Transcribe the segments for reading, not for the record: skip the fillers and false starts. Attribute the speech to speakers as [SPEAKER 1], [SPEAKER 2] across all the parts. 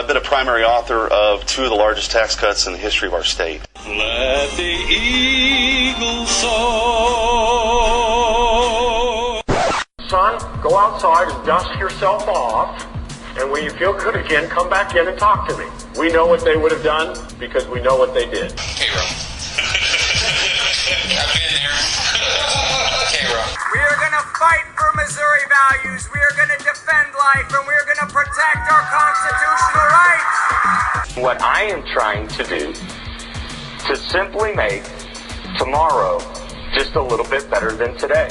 [SPEAKER 1] been a primary author of 2 of the largest tax cuts in the history of our state.
[SPEAKER 2] Let the eagle soar.
[SPEAKER 3] Son, go outside and dust yourself off, and when you feel good again, come back in and talk to me. We know what they would have done because we know what they did.
[SPEAKER 4] Hey, Ro. I've been there. Hey, Ro.
[SPEAKER 5] We are going to fight for Missouri values. We are going to defend life, and we are going to protect our constitutional rights.
[SPEAKER 3] What I am trying to do to simply make tomorrow just a little bit better than today.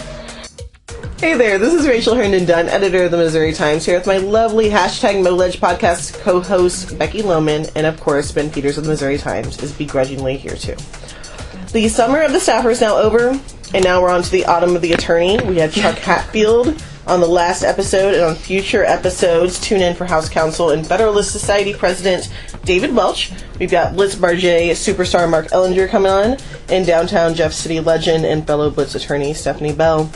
[SPEAKER 6] Hey there, this is Rachel Herndon-Dunn, editor of the Missouri Times, here with my lovely #MOLEG Podcast co-host Becky Lohman, and of course Ben Peters of the Missouri Times is begrudgingly here too. The summer of the staffer is now over, and now we're on to the autumn of the attorney. We had Chuck Hatfield on the last episode, and on future episodes, tune in for House Counsel and Federalist Society President David Welch. We've got Blitz Barjay superstar Mark Ellinger coming on, and downtown Jeff City legend and fellow Blitz attorney Stephanie Bell,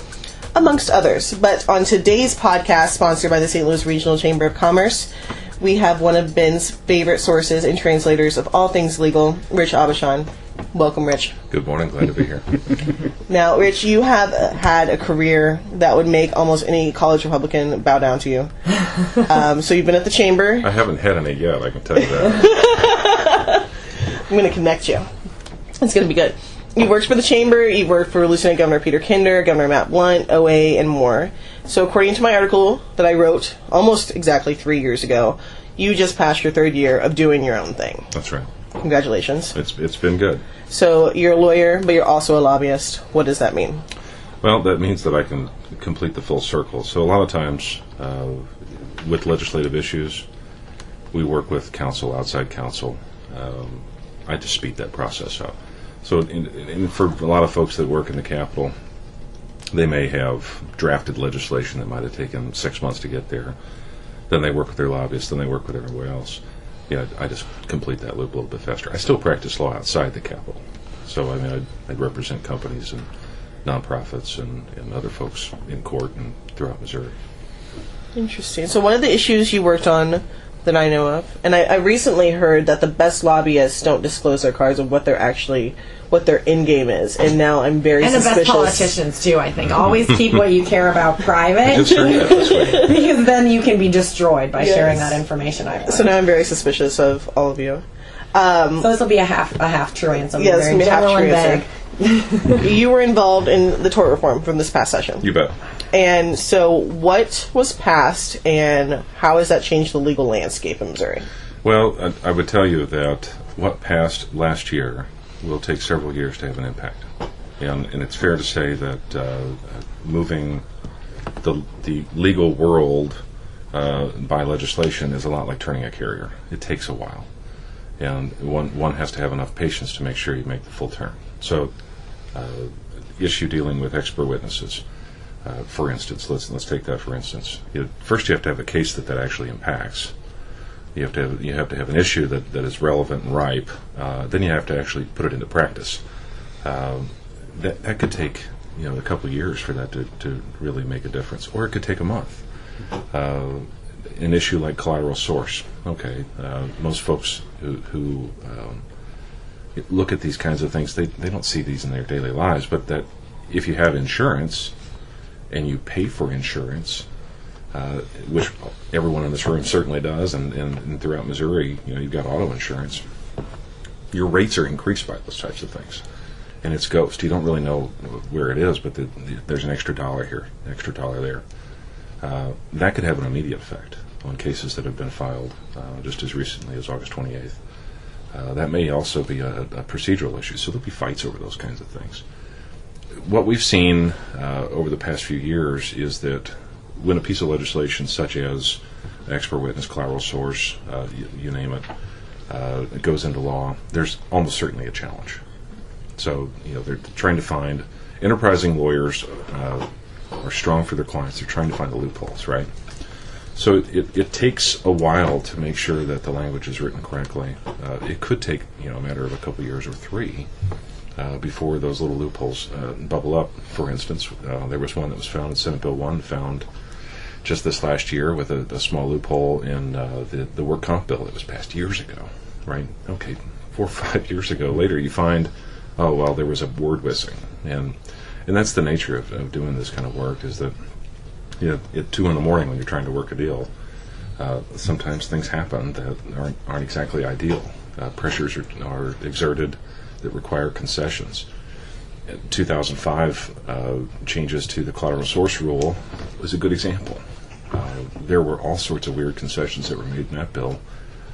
[SPEAKER 6] amongst others. But on today's podcast, sponsored by the St. Louis Regional Chamber of Commerce, we have one of Ben's favorite sources and translators of all things legal, Rich AuBuchon. Welcome, Rich.
[SPEAKER 7] Good morning. Glad to be here.
[SPEAKER 6] Now, Rich, you have had a career that would make almost any college Republican bow down to you. So you've been at the Chamber.
[SPEAKER 7] I haven't had any yet, I can tell you that.
[SPEAKER 6] I'm going to connect you. It's going to be good. You worked for the Chamber, you worked for Lieutenant Governor Peter Kinder, Governor Matt Blunt, OA, and more. So according to my article that I wrote almost exactly 3 years ago, you just passed your 3rd year of doing your own thing.
[SPEAKER 7] That's right.
[SPEAKER 6] Congratulations.
[SPEAKER 7] It's been good.
[SPEAKER 6] So you're a lawyer, but you're also a lobbyist. What does that mean?
[SPEAKER 7] Well, that means that I can complete the full circle. So a lot of times, with legislative issues, we work with counsel, outside counsel. I just speed that process up. So for a lot of folks that work in the Capitol, they may have drafted legislation that might have taken 6 months to get there. Then they work with their lobbyists, then they work with everywhere else. Yeah, I just complete that loop a little bit faster. I still practice law outside the Capitol. So, I mean, I'd represent companies and nonprofits and other folks in court and throughout Missouri.
[SPEAKER 6] Interesting. So one of the issues you worked on that I know of, and I recently heard that the best lobbyists don't disclose their cards of what their end game is, and now I'm very suspicious.
[SPEAKER 8] And the best politicians too, I think. Always keep what you care about private, because then you can be destroyed by sharing that information.
[SPEAKER 6] So now I'm very suspicious of all of you.
[SPEAKER 8] So this will be a half true answer.
[SPEAKER 6] Yes, it's going to be a half true answer. You were involved in the tort reform from this past session.
[SPEAKER 7] You bet.
[SPEAKER 6] And so what was passed, and how has that changed the legal landscape in Missouri?
[SPEAKER 7] Well, I would tell you that what passed last year will take several years to have an impact. And it's fair to say that moving the legal world by legislation is a lot like turning a carrier. It takes a while. And one has to have enough patience to make sure you make the full turn. So, issue dealing with expert witnesses, for instance, let's take that for instance. First, you have to have a case that actually impacts. You have to have an issue that is relevant and ripe. Then you have to actually put it into practice. That could take a couple of years for that to really make a difference, or it could take a month. An issue like collateral source. Okay, most folks who look at these kinds of things, they don't see these in their daily lives, but that if you have insurance and you pay for insurance, which everyone in this room certainly does, and throughout Missouri, you've got auto insurance, your rates are increased by those types of things. And it's ghost. You don't really know where it is, but there's an extra dollar here, an extra dollar there. That could have an immediate effect on cases that have been filed just as recently as August 28th. That may also be a procedural issue, so there'll be fights over those kinds of things. What we've seen over the past few years is that when a piece of legislation such as expert witness, collateral source, you name it, it goes into law, there's almost certainly a challenge. So, they're trying to find, enterprising lawyers are strong for their clients. They're trying to find the loopholes, right? So it takes a while to make sure that the language is written correctly. It could take, a matter of a couple years or 3 before those little loopholes bubble up. For instance, there was one that was found in Senate Bill 1, found just this last year with a small loophole in the work comp bill that was passed years ago, right? Okay, 4 or 5 years ago. Later you find, oh, well, there was a word missing. And that's the nature of doing this kind of work, is that at 2 a.m. when you're trying to work a deal, sometimes things happen that aren't exactly ideal. Pressures are exerted that require concessions. 2005 changes to the collateral source rule was a good example. There were all sorts of weird concessions that were made in that bill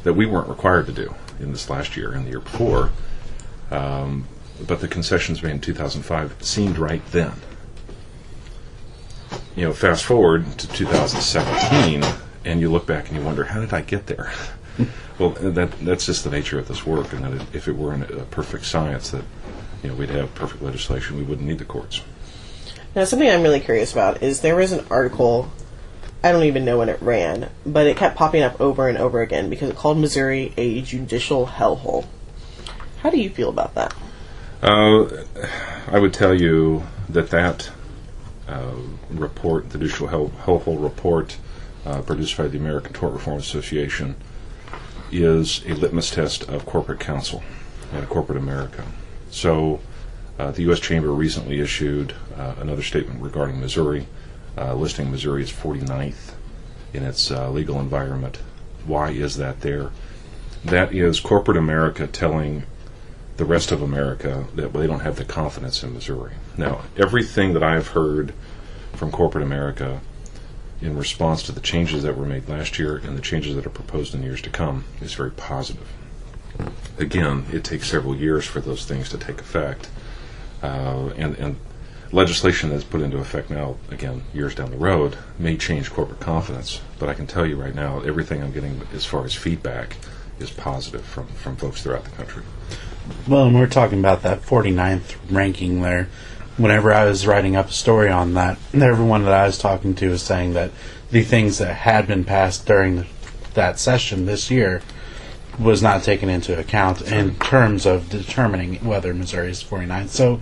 [SPEAKER 7] that we weren't required to do in this last year and the year before. But the concessions made in 2005 seemed right then. Fast forward to 2017, and you look back and you wonder, how did I get there? Well, that's just the nature of this work, and that if it were a perfect science, that we'd have perfect legislation, we wouldn't need the courts.
[SPEAKER 6] Now, something I'm really curious about is there was an article, I don't even know when it ran, but it kept popping up over and over again because it called Missouri a judicial hellhole. How do you feel about that?
[SPEAKER 7] I would tell you that report, the judicial hellhole report produced by the American Tort Reform Association, is a litmus test of corporate counsel and corporate America. So the U.S. Chamber recently issued another statement regarding Missouri, listing Missouri as 49th in its legal environment. Why is that there? That is corporate America telling the rest of America that they don't have the confidence in Missouri. Now, everything that I've heard from corporate America in response to the changes that were made last year and the changes that are proposed in years to come is very positive. Again, it takes several years for those things to take effect, and legislation that's put into effect now, again, years down the road, may change corporate confidence. But I can tell you right now, everything I'm getting as far as feedback is positive from folks throughout the country.
[SPEAKER 9] Well, and we're talking about that 49th ranking there. Whenever I was writing up a story on that, everyone that I was talking to was saying that the things that had been passed during that session this year was not taken into account in terms of determining whether Missouri is 49th. So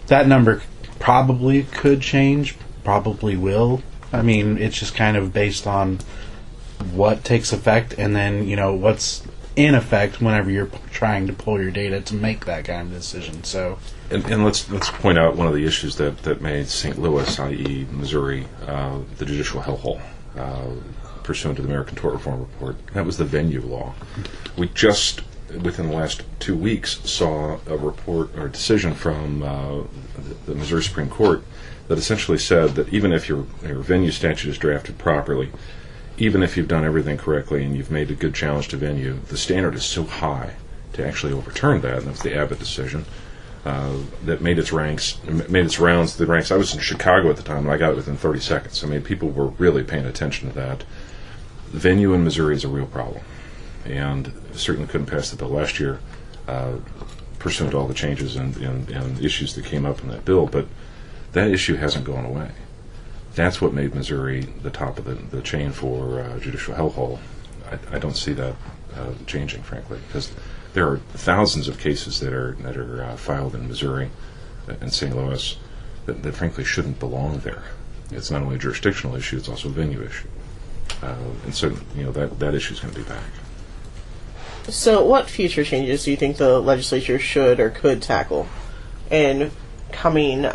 [SPEAKER 9] that number probably could change, probably will. I mean, it's just kind of based on what takes effect and then, what's in effect whenever you're trying to pull your data to make that kind of decision. So,
[SPEAKER 7] and let's point out one of the issues that made St. Louis, i.e. Missouri, the judicial hellhole, pursuant to the American Tort Reform Report. That was the venue law. We just, within the last 2 weeks, saw a report or decision from the Missouri Supreme Court that essentially said that even if your venue statute is drafted properly, even if you've done everything correctly and you've made a good challenge to venue, the standard is so high to actually overturn that, and that was the Abbott decision, that made its rounds to the ranks. I was in Chicago at the time, and I got it within 30 seconds. I mean, people were really paying attention to that. Venue in Missouri is a real problem, and certainly couldn't pass the bill last year, pursuant to all the changes and issues that came up in that bill, but that issue hasn't gone away. That's what made Missouri the top of the chain for judicial hellhole. I don't see that changing, frankly, because there are thousands of cases that are filed in Missouri and St. Louis that frankly shouldn't belong there. It's not only a jurisdictional issue; it's also a venue issue, and so that issue is going to be back.
[SPEAKER 6] So, what future changes do you think the legislature should or could tackle in coming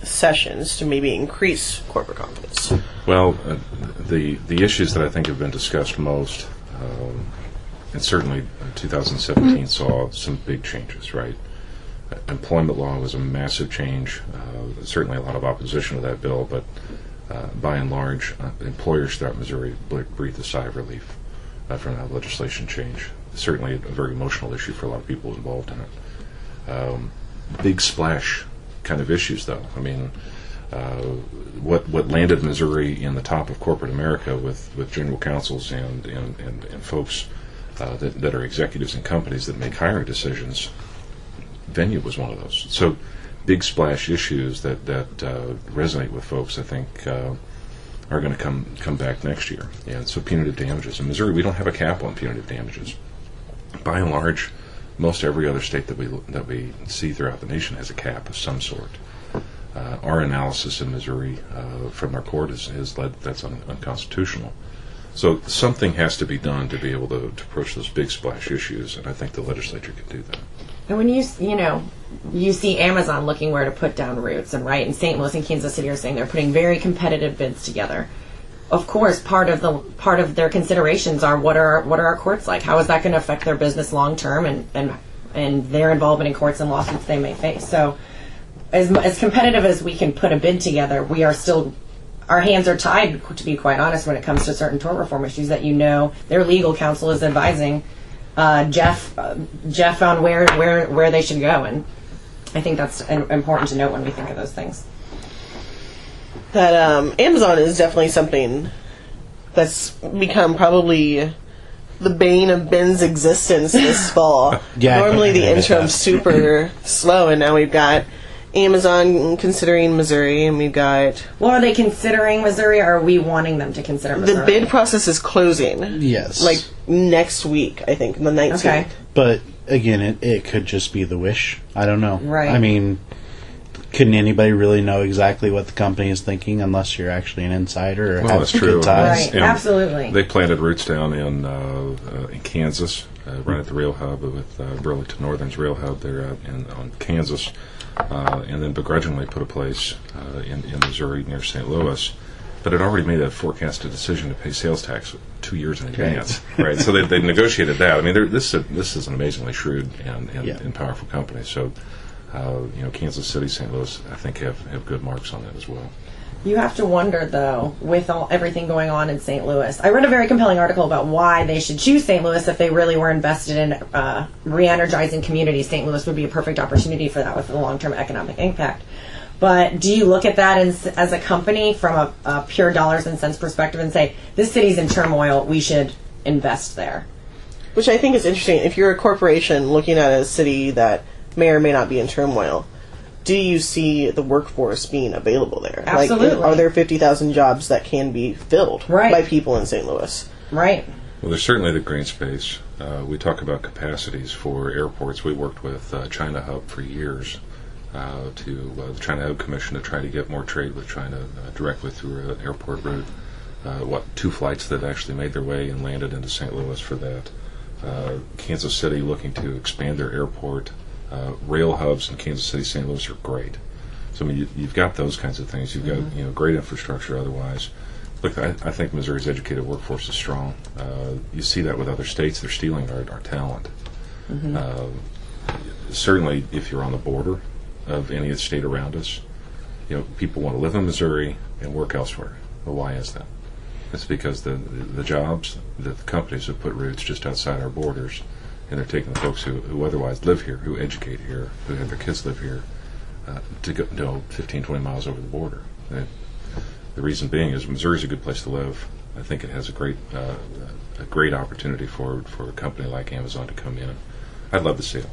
[SPEAKER 6] sessions to maybe increase corporate confidence?
[SPEAKER 7] Well, the issues that I think have been discussed most, and certainly 2017 saw some big changes, right? Employment law was a massive change. Certainly a lot of opposition to that bill, but by and large, employers throughout Missouri breathed a sigh of relief from that legislation change. Certainly a very emotional issue for a lot of people involved in it. Big splash kind of issues, though. I mean, what landed Missouri in the top of corporate America with general counsels and folks that are executives in companies that make hiring decisions, venue was one of those. So big splash issues that resonate with folks, I think, are going to come back next year. And so punitive damages. In Missouri, we don't have a cap on punitive damages. By and large, most every other state that we see throughout the nation has a cap of some sort. our analysis in Missouri from our court has led that's unconstitutional. So something has to be done to be able to approach those big splash issues, and I think the legislature can do that.
[SPEAKER 8] And when you see Amazon looking where to put down roots, and right, in St. Louis and Kansas City are saying they're putting very competitive bids together. Of course, part of their considerations are what are our courts like? How is that going to affect their business long term, and their involvement in courts and lawsuits they may face. So, as competitive as we can put a bid together, we are still. Our hands are tied, to be quite honest, when it comes to certain tort reform issues that their legal counsel is advising Jeff on where they should go, and I think that's important to note when we think of those things.
[SPEAKER 6] That Amazon is definitely something that's become probably the bane of Ben's existence this fall. Normally the interim's super slow, and now we've got Amazon considering Missouri, and we've got...
[SPEAKER 8] Well, are they considering Missouri, or are we wanting them to consider Missouri?
[SPEAKER 6] The bid process is closing.
[SPEAKER 9] Yes.
[SPEAKER 6] Like next week, I think, the 19th.
[SPEAKER 8] Okay.
[SPEAKER 9] But, again, it could just be the wish. I don't know.
[SPEAKER 8] Right.
[SPEAKER 9] I mean, couldn't anybody really know exactly what the company is thinking unless you're actually an insider or have
[SPEAKER 7] that's true.
[SPEAKER 9] good ties?
[SPEAKER 8] Right,
[SPEAKER 7] And
[SPEAKER 8] absolutely.
[SPEAKER 7] They planted roots down in Kansas, right at the rail hub with Burlington Northern's rail hub there on Kansas. And then begrudgingly put a place in Missouri near St. Louis, but had already made a forecasted decision to pay sales tax 2 years in advance. Right, so they negotiated that. I mean, this is an amazingly shrewd and powerful company. So, Kansas City, St. Louis, I think have good marks on that as well.
[SPEAKER 8] You have to wonder, though, with everything going on in St. Louis. I read a very compelling article about why they should choose St. Louis if they really were invested in re-energizing communities. St. Louis would be a perfect opportunity for that with the long-term economic impact. But do you look at that as a company from a pure dollars and cents perspective and say, this city's in turmoil, we should invest there?
[SPEAKER 6] Which I think is interesting. If you're a corporation looking at a city that may or may not be in turmoil, do you see the workforce being available there?
[SPEAKER 8] Absolutely.
[SPEAKER 6] Like, are there 50,000 jobs that can be filled by people in St. Louis?
[SPEAKER 8] Right.
[SPEAKER 7] Well, there's certainly the green space. We talk about capacities for airports. We worked with China Hub for years to the China Hub Commission to try to get more trade with China directly through an airport route. 2 flights that actually made their way and landed into St. Louis for that. Kansas City looking to expand their airport. Rail hubs in Kansas City, St. Louis are great. So I mean, you've got those kinds of things. You've got great infrastructure. Otherwise, look, I think Missouri's educated workforce is strong. You see that with other states; they're stealing our talent. Certainly, if you're on the border of any state around us, people want to live in Missouri and work elsewhere. Well, why is that? It's because the jobs that the companies have put roots just outside our borders. And they're taking the folks who otherwise live here, who educate here, who have their kids live here, to go 15, 20 miles over the border. The reason being is Missouri's a good place to live. I think it has a great opportunity for a company like Amazon to come in. I'd love to see it.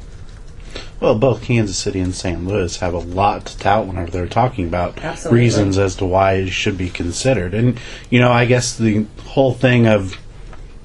[SPEAKER 9] Well, both Kansas City and St. Louis have a lot to tout whenever they're talking about reasons as to why it should be considered. And, I guess the whole thing of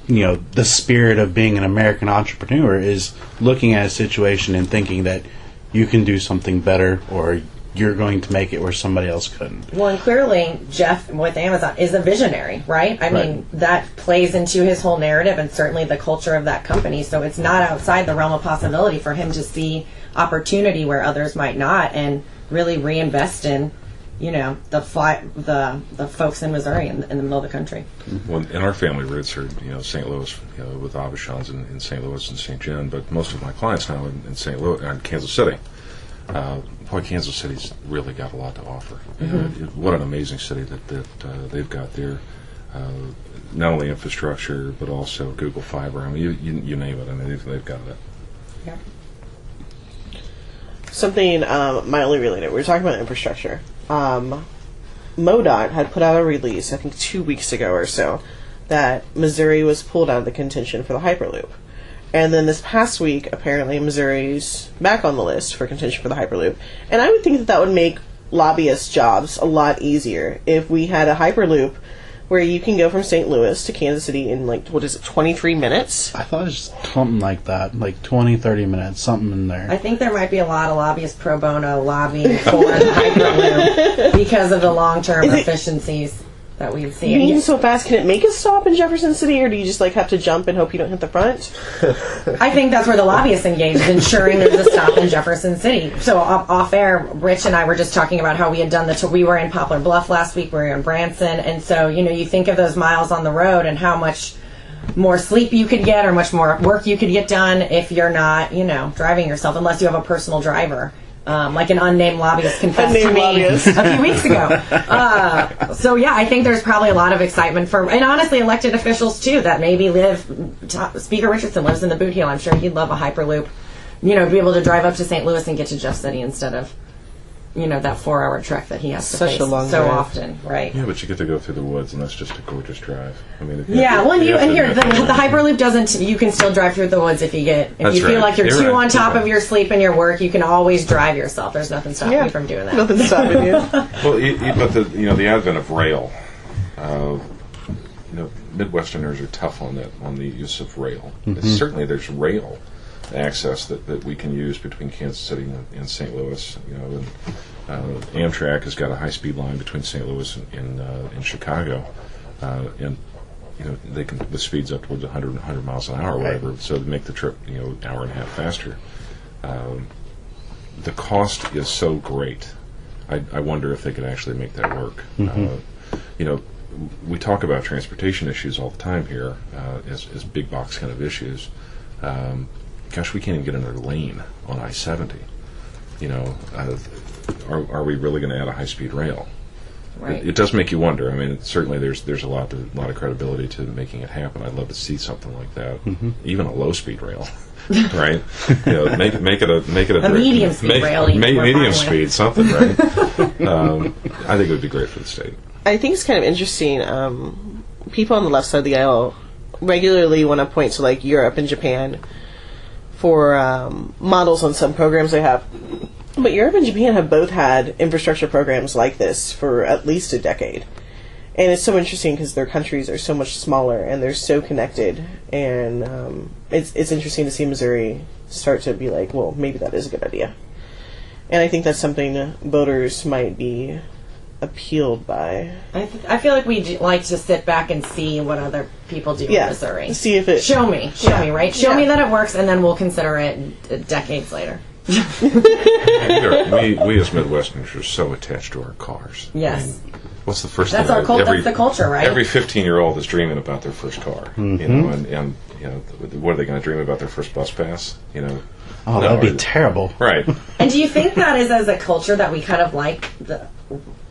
[SPEAKER 9] the spirit of being an American entrepreneur is looking at a situation and thinking that you can do something better or you're going to make it where somebody else couldn't.
[SPEAKER 8] Well, and clearly Jeff with Amazon is a visionary, right? I mean, that plays into his whole narrative and certainly the culture of that company. So it's not outside the realm of possibility for him to see opportunity where others might not and really reinvest in the folks in Missouri in the middle of the country.
[SPEAKER 7] Well, and our family roots are, St. Louis, with AuBuchons in St. Louis and St. John, but most of my clients now in St. Louis and Kansas City. Boy, Kansas City's really got a lot to offer. What an amazing city that they've got there. Not only infrastructure, but also Google Fiber. I mean, you name it. I mean, they've got it.
[SPEAKER 8] Yeah.
[SPEAKER 6] Something mildly related. We were talking about infrastructure. MoDOT had put out a release, I think 2 weeks ago or so, that Missouri was pulled out of the contention for the hyperloop. And then this past week, apparently Missouri's back on the list for contention for the hyperloop. And I would think that would make lobbyist jobs a lot easier if we had a hyperloop where you can go from St. Louis to Kansas City in, 23 minutes?
[SPEAKER 9] I thought it was something like that, 20, 30 minutes, something in there.
[SPEAKER 8] I think there might be a lot of lobbyists pro bono lobbying for the Hyperloop because of the long-term efficiencies that we've seen.
[SPEAKER 6] Being so fast, can it make a stop in Jefferson City, or do you just have to jump and hope you don't hit the front?
[SPEAKER 8] I think that's where the lobbyists engaged, ensuring there's a stop in Jefferson City. So off air, Rich and I were just talking about how we had done we were in Poplar Bluff last week, we were in Branson, and so, you think of those miles on the road and how much more sleep you could get or much more work you could get done if you're not, driving yourself, unless you have a personal driver. Like an unnamed lobbyist confessed to me a few weeks ago. So yeah, I think there's probably a lot of excitement and honestly elected officials too that maybe Speaker Richardson lives in the Boot Heel. I'm sure he'd love a Hyperloop, be able to drive up to St. Louis and get to Jeff City instead of, that 4-hour trek that he has to face so often, right?
[SPEAKER 7] Yeah, but you get to go through the woods, and that's just a gorgeous drive. I mean,
[SPEAKER 8] the Hyperloop doesn't. You can still drive through the woods if you feel like you're too on top of your sleep and your work. You can always drive yourself. There's nothing stopping you from doing that.
[SPEAKER 6] Nothing stopping you.
[SPEAKER 7] Well, but the advent of rail. Midwesterners are tough on the use of rail.
[SPEAKER 9] Mm-hmm.
[SPEAKER 7] Certainly, there's rail access that we can use between Kansas City and St. Louis. And Amtrak has got a high-speed line between St. Louis and Chicago, and they can with speeds up towards 100 miles an hour or whatever, so to make the trip an hour and a half faster. The cost is so great. I wonder if they could actually make that work. Mm-hmm. We talk about transportation issues all the time here as big box kind of issues. Gosh, we can't even get another lane on I-70. Are we really going to add a high-speed rail?
[SPEAKER 8] Right.
[SPEAKER 7] It does make you wonder. I mean, certainly there's a lot of credibility to making it happen. I'd love to see something like that, even a low-speed rail, right? Make it a
[SPEAKER 8] medium-speed rail,
[SPEAKER 7] medium speed, something, right? I think it would be great for the state.
[SPEAKER 6] I think it's kind of interesting. People on the left side of the aisle regularly want to point to Europe and Japan for models on some programs they have. But Europe and Japan have both had infrastructure programs like this for at least a decade. And it's so interesting because their countries are so much smaller and they're so connected. And it's interesting to see Missouri start to be well, maybe that is a good idea. And I think that's something voters might be appealed by.
[SPEAKER 8] I feel like we like to sit back and see what other people do in Missouri.
[SPEAKER 6] See if it...
[SPEAKER 8] Show me, right? Show me that it works, and then we'll consider it decades later.
[SPEAKER 7] We as Midwesterners are so attached to our cars.
[SPEAKER 8] Yes.
[SPEAKER 7] I mean, what's the first
[SPEAKER 8] thing? That's the culture, right?
[SPEAKER 7] Every 15-year-old is dreaming about their first car.
[SPEAKER 9] Mm-hmm.
[SPEAKER 7] And what are they going to dream about their first bus pass?
[SPEAKER 9] Oh, that'd be terrible.
[SPEAKER 7] Right.
[SPEAKER 8] And do you think that is as a culture that we kind of like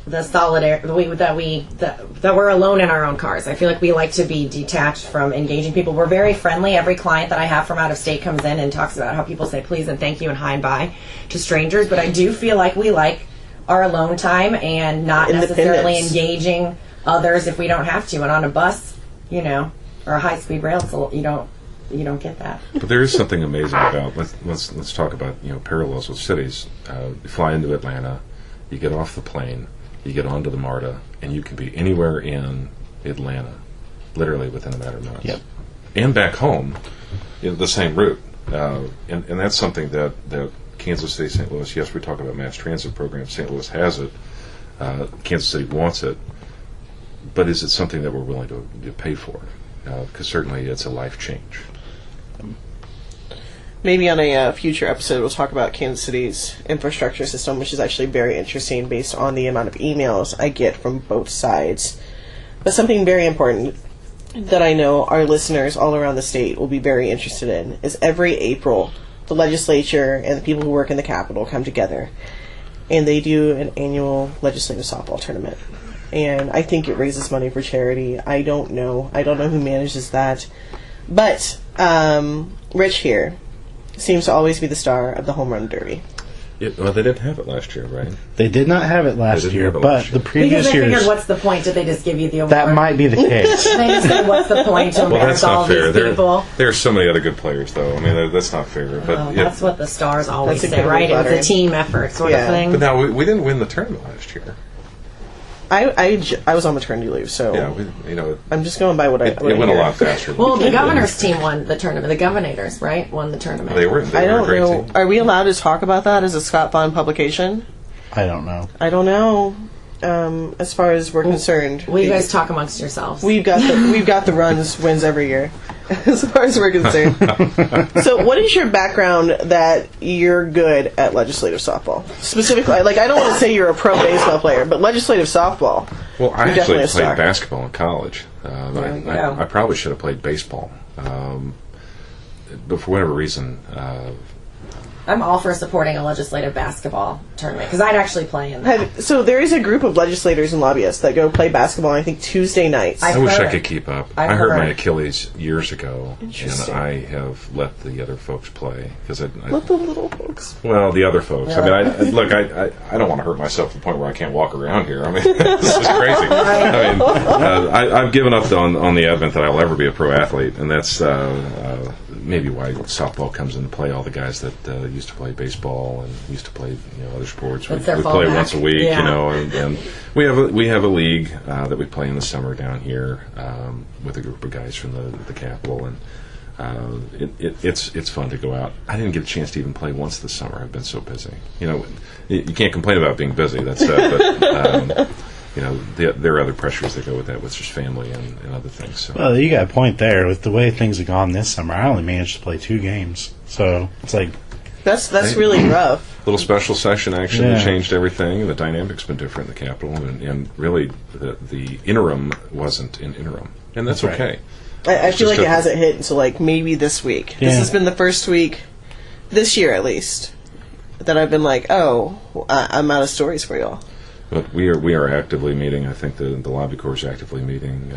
[SPEAKER 8] the solidarity that we're alone in our own cars? I feel like we like to be detached from engaging people. We're very friendly. Every client that I have from out of state comes in and talks about how people say please and thank you and hi and bye to strangers. But I do feel like we like our alone time and not necessarily engaging others if we don't have to. And on a bus, or a high-speed rail, you don't get that.
[SPEAKER 7] But there is something amazing about let's talk about parallels with cities. You fly into Atlanta, you get off the plane, you get onto the MARTA, and you can be anywhere in Atlanta, literally within a matter of minutes.
[SPEAKER 9] Yep.
[SPEAKER 7] And back home, the same route. And that's something that Kansas City, St. Louis, yes, we talk about mass transit programs. St. Louis has it. Kansas City wants it. But is it something that we're willing to pay for? Because certainly it's a life change.
[SPEAKER 6] Maybe on a future episode we'll talk about Kansas City's infrastructure system, which is actually very interesting based on the amount of emails I get from both sides. But something very important that I know our listeners all around the state will be very interested in is every April the legislature and the people who work in the Capitol come together and they do an annual legislative softball tournament. And I think it raises money for charity. I don't know who manages that. But Rich here seems to always be the star of the home run derby.
[SPEAKER 7] Well, they didn't have it last year, right?
[SPEAKER 9] They did not have it last year, but the previous
[SPEAKER 8] because they
[SPEAKER 9] years...
[SPEAKER 8] figured, what's the point? Did they just give you the award?
[SPEAKER 9] That might be the case.
[SPEAKER 8] They just said, what's the point to embarrass all these people?
[SPEAKER 7] There are so many other good players, though. I mean, that's not fair. But
[SPEAKER 8] that's what the stars always say, right? It's a team effort sort of thing.
[SPEAKER 7] But now, we didn't win the tournament last year.
[SPEAKER 6] I was on maternity leave, so I'm just going by what
[SPEAKER 7] it
[SPEAKER 6] what I
[SPEAKER 7] went
[SPEAKER 6] hear.
[SPEAKER 7] a lot faster.
[SPEAKER 8] Well, the governor's team won the tournament. The Governators, right, won the tournament.
[SPEAKER 7] They were
[SPEAKER 6] I don't
[SPEAKER 7] a great
[SPEAKER 6] know.
[SPEAKER 7] team.
[SPEAKER 6] Are we allowed to talk about that as a Scott Vaughn publication?
[SPEAKER 9] I don't know.
[SPEAKER 6] I don't know. As far as we're concerned,
[SPEAKER 8] Well, you guys talk amongst yourselves.
[SPEAKER 6] we've got the wins every year, as far as we're concerned. So, what is your background that you're good at legislative softball? Specifically, like I don't want to say you're a pro baseball player, but legislative softball.
[SPEAKER 7] Well, I
[SPEAKER 6] you're
[SPEAKER 7] actually
[SPEAKER 6] definitely a
[SPEAKER 7] played
[SPEAKER 6] star.
[SPEAKER 7] basketball in college. I probably should have played baseball, but for whatever reason.
[SPEAKER 8] I'm all for supporting a legislative basketball tournament because I'd actually play in that.
[SPEAKER 6] So there is a group of legislators and lobbyists that go play basketball, I think, Tuesday nights.
[SPEAKER 7] I wish I
[SPEAKER 8] heard.
[SPEAKER 7] could keep up.
[SPEAKER 8] I've
[SPEAKER 7] I hurt my
[SPEAKER 8] heard.
[SPEAKER 7] Achilles years ago, and
[SPEAKER 6] Interesting.
[SPEAKER 7] I have let the other folks play because
[SPEAKER 6] Let the little folks.
[SPEAKER 7] well, the other folks. I mean, I don't want to hurt myself to the point where I can't walk around here. I mean, this is crazy. I mean, I've given up on the advent that I'll ever be a pro athlete, and that's maybe why softball comes into play. All the guys that used to play baseball and used to play other sports, we
[SPEAKER 8] That's their
[SPEAKER 7] play
[SPEAKER 8] fallback.
[SPEAKER 7] once a week,
[SPEAKER 8] Yeah.
[SPEAKER 7] and we have a league that we play in the summer down here with a group of guys from the Capitol, and it's fun to go out. I didn't get a chance to even play once this summer. I've been so busy. You can't complain about being busy. That's but. There are other pressures that go with that, with just family and other things. So.
[SPEAKER 9] Well, you got a point there. With the way things have gone this summer, I only managed to play 2 games. So it's like...
[SPEAKER 6] That's really rough.
[SPEAKER 7] Little special session action that
[SPEAKER 9] Yeah.
[SPEAKER 7] changed everything. The dynamic's been different in the Capitol, and really the interim wasn't an interim. And that's
[SPEAKER 9] Right.
[SPEAKER 7] okay.
[SPEAKER 6] I feel
[SPEAKER 7] just
[SPEAKER 6] like it
[SPEAKER 7] a-
[SPEAKER 6] hasn't hit until like maybe this week.
[SPEAKER 9] Yeah.
[SPEAKER 6] This has been the first week, this year at least, that I've been like, I'm out of stories for y'all.
[SPEAKER 7] But we are actively meeting. I think the lobby corps is actively meeting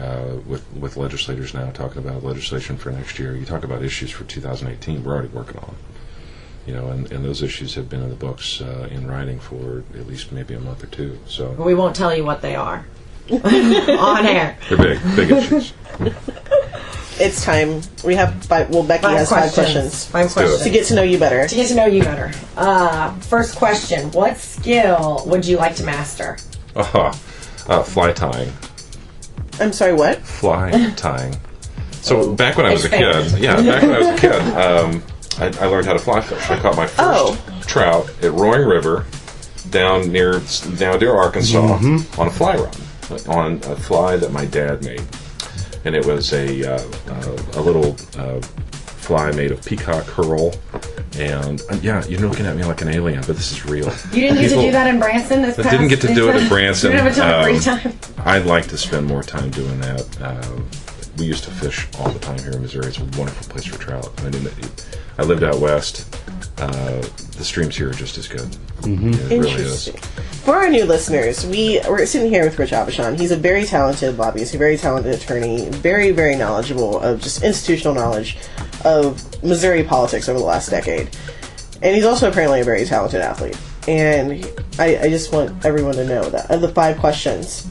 [SPEAKER 7] with legislators now, talking about legislation for next year. You talk about issues for 2018. We're already working on them. And those issues have been in the books in writing for at least maybe a month or two. So
[SPEAKER 8] We won't tell you what they are on air.
[SPEAKER 7] they're big issues.
[SPEAKER 6] It's time. We have Becky has 5 questions.
[SPEAKER 8] 5
[SPEAKER 7] do it.
[SPEAKER 8] questions.
[SPEAKER 6] To get to know you better.
[SPEAKER 8] To get to know you better. First question. What skill would you like to master?
[SPEAKER 7] Fly tying.
[SPEAKER 6] I'm sorry, what?
[SPEAKER 7] Fly tying. So back when I was a
[SPEAKER 8] Expand.
[SPEAKER 7] kid, I learned how to fly fish. I caught my first trout at Roaring River down near Arkansas on a fly rod, on a fly that my dad made. And it was a little fly made of peacock herl. And you're looking at me like an alien, but this is real.
[SPEAKER 8] You didn't get to do that in Branson this past...
[SPEAKER 7] I didn't get to do it at Branson.
[SPEAKER 8] You didn't have a ton of free time.
[SPEAKER 7] I'd like to spend more time doing that. We used to fish all the time here in Missouri. It's a wonderful place for trout. I lived out west. The streams here are just as good. It really is.
[SPEAKER 6] Interesting. For our new listeners, we're sitting here with Rich AuBuchon. He's a very talented lobbyist, a very talented attorney, very, very knowledgeable of just institutional knowledge of Missouri politics over the last decade. And he's also apparently a very talented athlete. And I just want everyone to know that of the 5 questions,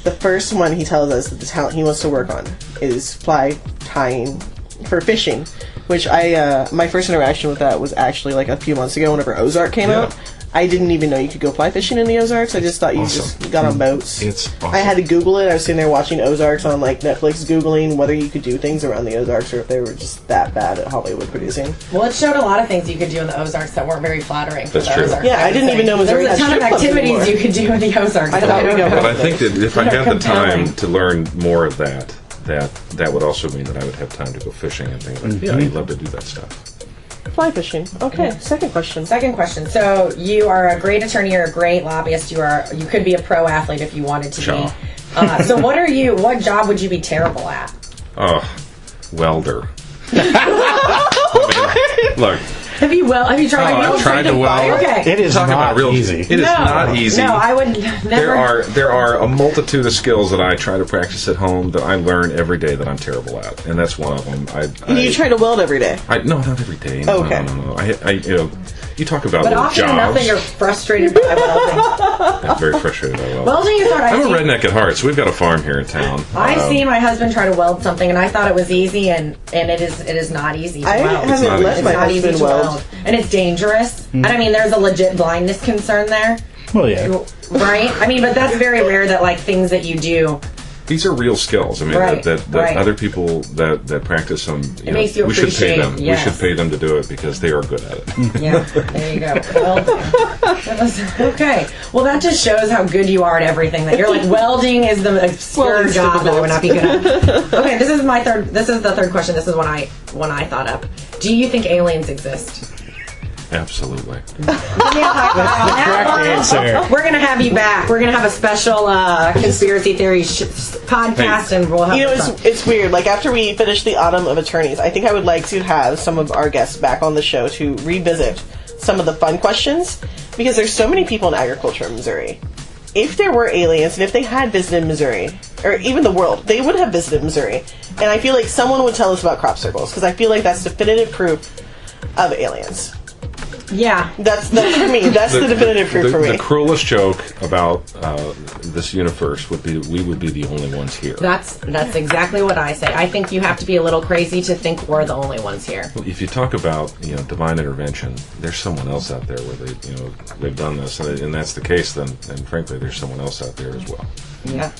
[SPEAKER 6] the first one he tells us that the talent he wants to work on is fly tying for fishing, which my first interaction with that was actually like a few months ago whenever Ozark came out. I didn't even know you could go fly fishing in the Ozarks. I just thought you just got on boats.
[SPEAKER 7] It's awesome.
[SPEAKER 6] I had to Google it. I was sitting there watching Ozarks on like Netflix, Googling whether you could do things around the Ozarks or if they were just that bad at Hollywood producing.
[SPEAKER 8] Well, it showed a lot of things you could do in the Ozarks that weren't very flattering for
[SPEAKER 7] That's
[SPEAKER 8] the
[SPEAKER 7] true.
[SPEAKER 8] Ozarks.
[SPEAKER 6] Yeah, I didn't even know Missouri
[SPEAKER 8] There was a
[SPEAKER 6] had
[SPEAKER 8] ton of
[SPEAKER 6] strip clubs
[SPEAKER 8] activities
[SPEAKER 6] anymore.
[SPEAKER 8] you could do in the Ozarks.
[SPEAKER 6] I thought we got
[SPEAKER 7] But I think that if I had the time
[SPEAKER 8] compelling.
[SPEAKER 7] to learn more of that would also mean that I would have time to go fishing and things like that. Yeah, I'd love to do that stuff.
[SPEAKER 6] Fly fishing. Okay, second question.
[SPEAKER 8] Second question. So you are a great attorney, you're a great lobbyist, you could be a pro athlete if you wanted to
[SPEAKER 7] Sure.
[SPEAKER 8] be. So what job would you be terrible at?
[SPEAKER 7] Welder. Look,
[SPEAKER 8] Have you tried
[SPEAKER 7] I've tried to weld.
[SPEAKER 8] Okay.
[SPEAKER 9] It is
[SPEAKER 7] Talk
[SPEAKER 9] not
[SPEAKER 7] about real
[SPEAKER 9] easy.
[SPEAKER 7] It is not easy.
[SPEAKER 8] No, I would never.
[SPEAKER 7] There are a multitude of skills that I try to practice at home that I learn every day that I'm terrible at, and that's one of them.
[SPEAKER 6] You try to weld every day.
[SPEAKER 7] No, not every day. No,
[SPEAKER 6] Okay.
[SPEAKER 7] No. You talk about
[SPEAKER 8] But
[SPEAKER 7] little
[SPEAKER 8] often
[SPEAKER 7] jobs.
[SPEAKER 8] enough that you're frustrated by welding.
[SPEAKER 7] I'm very frustrated by welding.
[SPEAKER 8] Welding is hard.
[SPEAKER 7] I'm a redneck at heart, so we've got a farm here in town.
[SPEAKER 8] I've seen my husband try to weld something, and I thought it was easy, and it is not easy to
[SPEAKER 6] I
[SPEAKER 8] weld.
[SPEAKER 6] haven't
[SPEAKER 7] not
[SPEAKER 6] let
[SPEAKER 7] easy.
[SPEAKER 6] my
[SPEAKER 8] It's not easy
[SPEAKER 6] husband
[SPEAKER 8] to
[SPEAKER 6] weld.
[SPEAKER 8] and it's dangerous. And I mean, there's a legit blindness concern there.
[SPEAKER 9] Well, yeah.
[SPEAKER 8] Right? I mean, but that's very rare that, like, things that you do...
[SPEAKER 7] These are real skills. I mean,
[SPEAKER 8] Right,
[SPEAKER 7] that
[SPEAKER 8] right.
[SPEAKER 7] other people that practice them,
[SPEAKER 8] makes you
[SPEAKER 7] we should pay
[SPEAKER 8] appreciate,
[SPEAKER 7] them.
[SPEAKER 8] yes.
[SPEAKER 7] We should pay them to do it because they are good at it.
[SPEAKER 8] Yeah, there you go. Well, okay. Well, that just shows how good you are at everything. That you're like, welding is the obscure
[SPEAKER 6] Welding's
[SPEAKER 8] job that I would not be good at. Okay, this is the third question. This is one I thought up. Do you think aliens exist?
[SPEAKER 7] Absolutely.
[SPEAKER 9] Correct answer.
[SPEAKER 8] We're gonna have you back. We're gonna have a special conspiracy theory podcast, and we'll have.
[SPEAKER 6] You know, it's weird. Like, after we finish the Autumn of Attorneys, I think I would like to have some of our guests back on the show to revisit some of the fun questions, because there's so many people in agriculture in Missouri. If there were aliens, and if they had visited Missouri, or even the world, they would have visited Missouri. And I feel like someone would tell us about crop circles, because I feel like that's definitive proof of aliens.
[SPEAKER 8] Yeah.
[SPEAKER 6] That's for me. That's the definitive proof for me.
[SPEAKER 7] The cruelest joke about this universe would be we would be the only ones here.
[SPEAKER 8] That's exactly what I say. I think you have to be a little crazy to think we're the only ones here.
[SPEAKER 7] Well, if you talk about divine intervention, there's someone else out there where they've done this, and that's the case. Then frankly, there's someone else out there as well.
[SPEAKER 8] Yeah.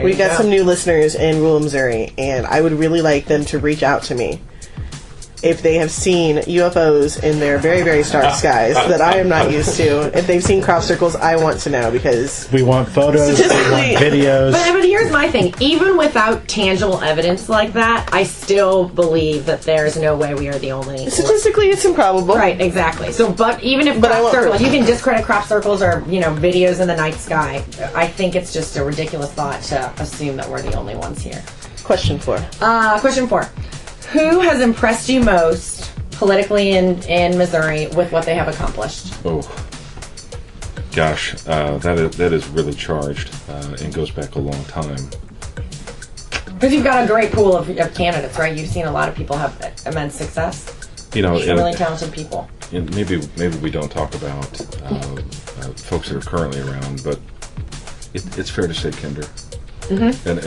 [SPEAKER 6] We've got some new listeners in rural Missouri, and I would really like them to reach out to me if they have seen UFOs in their very, very stark skies that I am not used to. If they've seen crop circles, I want to know, because
[SPEAKER 9] We want photos, we want videos.
[SPEAKER 8] But here's my thing. Even without tangible evidence like that, I still believe that there's no way we are the only.
[SPEAKER 6] statistically it's improbable.
[SPEAKER 8] Right, exactly. So, but even if
[SPEAKER 6] But I
[SPEAKER 8] crop
[SPEAKER 6] want
[SPEAKER 8] circles,
[SPEAKER 6] proof.
[SPEAKER 8] you can discredit crop circles or, videos in the night sky. I think it's just a ridiculous thought to assume that we're the only ones here.
[SPEAKER 6] Question 4.
[SPEAKER 8] Question 4. Who has impressed you most politically in Missouri with what they have accomplished?
[SPEAKER 7] Oh, gosh, that is really charged and goes back a long time.
[SPEAKER 8] Because you've got a great pool of candidates, right? You've seen a lot of people have immense success. Some really talented people.
[SPEAKER 7] And maybe we don't talk about folks that are currently around, but it's fair to say Kinder. Mm-hmm. And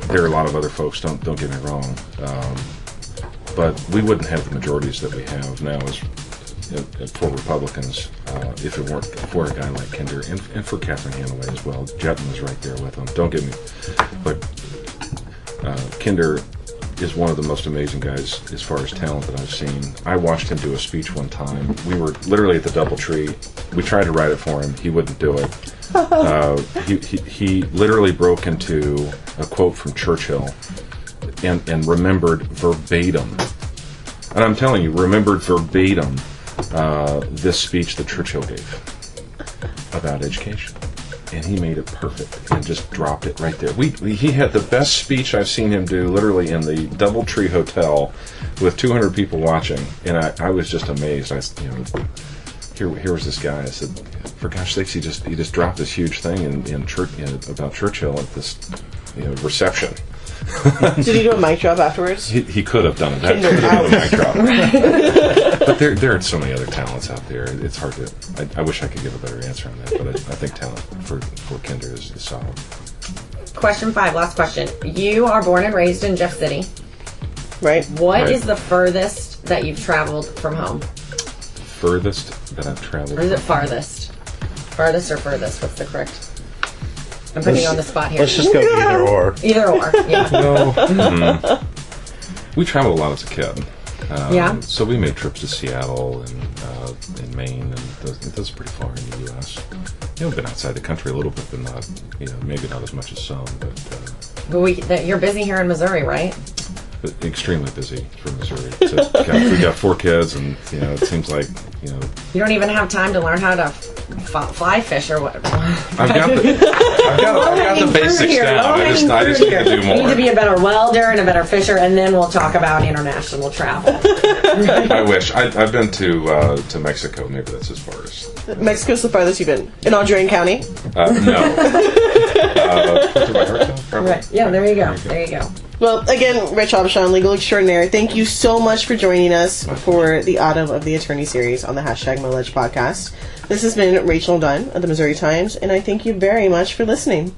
[SPEAKER 7] there are a lot of other folks. Don't get me wrong, but we wouldn't have the majorities that we have now as for Republicans if it weren't for a guy like Kinder and for Catherine Hanaway as well. Jetton was right there with him. Don't get me, but Kinder is one of the most amazing guys as far as talent that I've seen. I watched him do a speech one time. We were literally at the DoubleTree. We tried to write it for him. He wouldn't do it. He literally broke into a quote from Churchill and remembered verbatim. And I'm telling you, remembered verbatim this speech that Churchill gave about education. And he made it perfect and just dropped it right there. He had the best speech I've seen him do, literally in the DoubleTree Hotel with 200 people watching, and I was just amazed. Here was this guy. I said, for gosh sakes, he just dropped this huge thing in about Churchill at this reception.
[SPEAKER 6] Did he do a mic drop afterwards?
[SPEAKER 7] He could have done it. That could have been a mic drop. But there are so many other talents out there. It's hard to. I wish I could give a better answer on that, but I think talent for Kinder is solid.
[SPEAKER 8] Question 5, last question. You are born and raised in Jeff City.
[SPEAKER 6] Right.
[SPEAKER 8] What is the furthest that you've traveled from home?
[SPEAKER 7] Furthest that I've traveled.
[SPEAKER 8] Or is it farthest? Farthest or furthest? What's the correct? I'm putting you on the spot here.
[SPEAKER 9] Let's just go either or.
[SPEAKER 8] Either or, yeah.
[SPEAKER 7] We traveled a lot as a kid.
[SPEAKER 8] Yeah.
[SPEAKER 7] So we made trips to Seattle and Maine, and those are pretty far in the U.S. We've been outside the country a little bit, but not, maybe not as much as some.
[SPEAKER 8] But you're busy here in Missouri, right?
[SPEAKER 7] Extremely busy for Missouri. So, we got 4 kids, and it seems like
[SPEAKER 8] You don't even have time to learn how to fly fish or what.
[SPEAKER 7] I've got the basics down. I just need to do more.
[SPEAKER 8] You need to be a better welder and a better fisher, and then we'll talk about international travel.
[SPEAKER 7] I wish. I've been to Mexico. Maybe that's as far as.
[SPEAKER 6] Mexico's the farthest you've been. In Audrain County?
[SPEAKER 7] No. Puerto Vallarta, probably.
[SPEAKER 8] Right. Yeah, there you go. There you go.
[SPEAKER 6] Well, again, Rich AuBuchon, legal extraordinaire, thank you so much for joining us for the Autumn of the Attorney series on the #MOLEG Podcast. This has been Rachel Dunn of the Missouri Times, and I thank you very much for listening.